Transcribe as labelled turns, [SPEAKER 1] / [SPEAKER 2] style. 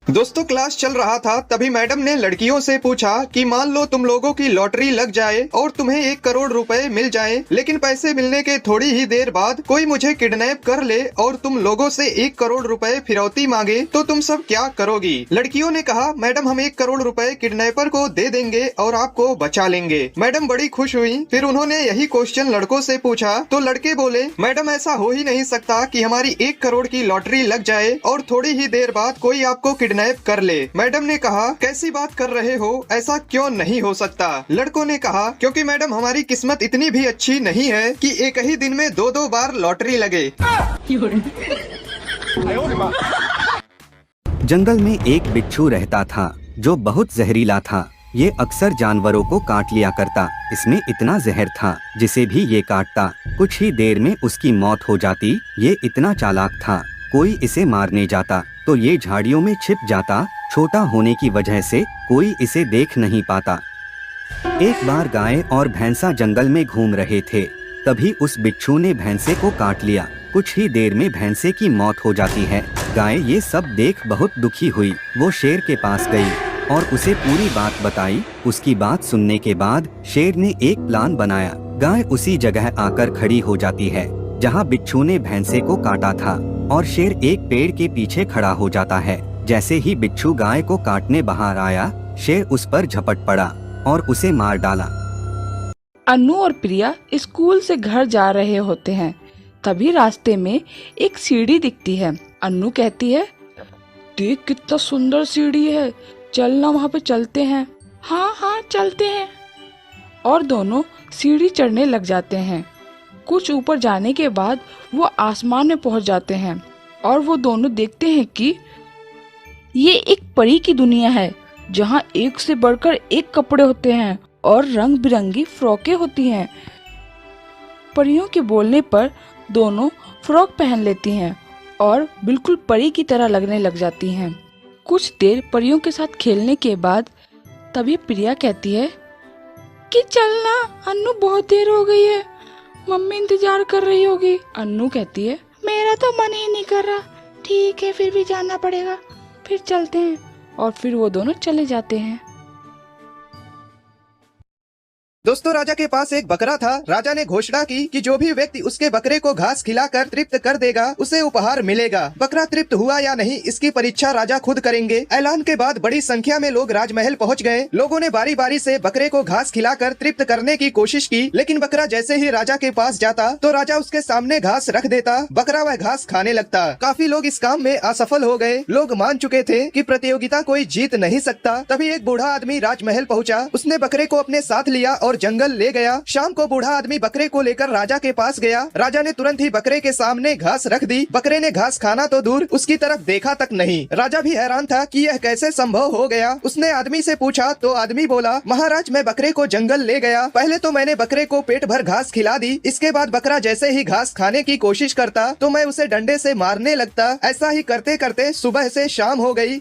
[SPEAKER 1] दोस्तों क्लास चल रहा था तभी मैडम ने लड़कियों से पूछा कि मान लो तुम लोगों की लॉटरी लग जाए और तुम्हें 1 करोड़ रुपए मिल जाए, लेकिन पैसे मिलने के थोड़ी ही देर बाद कोई मुझे किडनैप कर ले और तुम लोगों से 1 करोड़ रुपए फिरौती मांगे तो तुम सब क्या करोगी। लड़कियों ने कहा मैडम हम 1 करोड़ रुपए किडनैपर को दे देंगे और आपको बचा लेंगे। मैडम बड़ी खुश हुई। फिर उन्होंने यही क्वेश्चन लड़कों से पूछा तो लड़के बोले मैडम ऐसा हो ही नहीं सकता कि हमारी 1 करोड़ की लॉटरी लग जाए और थोड़ी ही देर बाद कोई आपको किडनैप कर ले। मैडम ने कहा कैसी बात कर रहे हो, ऐसा क्यों नहीं हो सकता। लड़कों ने कहा क्योंकि मैडम हमारी किस्मत इतनी भी अच्छी नहीं है कि एक ही दिन में 2-2 बार लॉटरी लगे।
[SPEAKER 2] जंगल में एक बिच्छू रहता था जो बहुत जहरीला था। ये अक्सर जानवरों को काट लिया करता। इसमें इतना जहर था जिसे भी ये काटता कुछ ही देर में उसकी मौत हो जाती। ये इतना चालाक था, कोई इसे मारने जाता तो ये झाड़ियों में छिप जाता। छोटा होने की वजह से कोई इसे देख नहीं पाता। एक बार गाय और भैंसा जंगल में घूम रहे थे, तभी उस बिच्छू ने भैंसे को काट लिया। कुछ ही देर में भैंसे की मौत हो जाती है। गाय ये सब देख बहुत दुखी हुई। वो शेर के पास गई और उसे पूरी बात बताई। उसकी बात सुनने के बाद शेर ने एक प्लान बनाया। गाय उसी जगह आकर खड़ी हो जाती है जहाँ बिच्छू ने भैंसे को काटा था और शेर एक पेड़ के पीछे खड़ा हो जाता है। जैसे ही बिच्छू गाय को काटने बाहर आया, शेर उस पर झपट पड़ा और उसे मार डाला।
[SPEAKER 3] अन्नू और प्रिया स्कूल से घर जा रहे होते हैं। तभी रास्ते में एक सीढ़ी दिखती है। अन्नू कहती है देख कितना सुंदर सीढ़ी है, चलना वहाँ पे चलते हैं। हाँ हाँ चलते हैं। और दोनों सीढ़ी चढ़ने लग जाते हैं। कुछ ऊपर जाने के बाद वो आसमान में पहुँच जाते हैं और वो दोनों देखते हैं कि ये एक परी की दुनिया है जहाँ एक से बढ़कर एक कपड़े होते हैं और रंग बिरंगी फ्रॉकें होती हैं। परियों के बोलने पर दोनों फ्रॉक पहन लेती हैं और बिल्कुल परी की तरह लगने लग जाती हैं। कुछ देर परियों के साथ खेलने के बाद तभी प्रिया कहती है कि चलना अन्नू, बहुत देर हो गई है, मम्मी इंतजार कर रही होगी। अन्नू कहती है मेरा तो मन ही नहीं कर रहा। ठीक है फिर भी जाना पड़ेगा, फिर चलते हैं। और फिर वो दोनों चले जाते हैं।
[SPEAKER 1] दोस्तों राजा के पास एक बकरा था। राजा ने घोषणा की कि जो भी व्यक्ति उसके बकरे को घास खिलाकर तृप्त कर देगा उसे उपहार मिलेगा। बकरा तृप्त हुआ या नहीं इसकी परीक्षा राजा खुद करेंगे। ऐलान के बाद बड़ी संख्या में लोग राजमहल पहुंच गए। लोगों ने बारी बारी से बकरे को घास खिलाकर तृप्त करने की कोशिश की, लेकिन बकरा जैसे ही राजा के पास जाता तो राजा उसके सामने घास रख देता। बकरा वह घास खाने लगता। काफी लोग इस काम में असफल हो गए। लोग मान चुके थे कि प्रतियोगिता कोई जीत नहीं सकता। तभी एक बूढ़ा आदमी राजमहल पहुँचा। उसने बकरे को अपने साथ लिया और जंगल ले गया। शाम को बूढ़ा आदमी बकरे को लेकर राजा के पास गया। राजा ने तुरंत ही बकरे के सामने घास रख दी। बकरे ने घास खाना तो दूर उसकी तरफ देखा तक नहीं। राजा भी हैरान था कि यह कैसे संभव हो गया। उसने आदमी से पूछा तो आदमी बोला महाराज मैं बकरे को जंगल ले गया। पहले तो मैंने बकरे को पेट भर घास खिला दी। इसके बाद बकरा जैसे ही घास खाने की कोशिश करता तो मैं उसे डंडे से मारने लगता। ऐसा ही करते करते सुबह से शाम हो गई।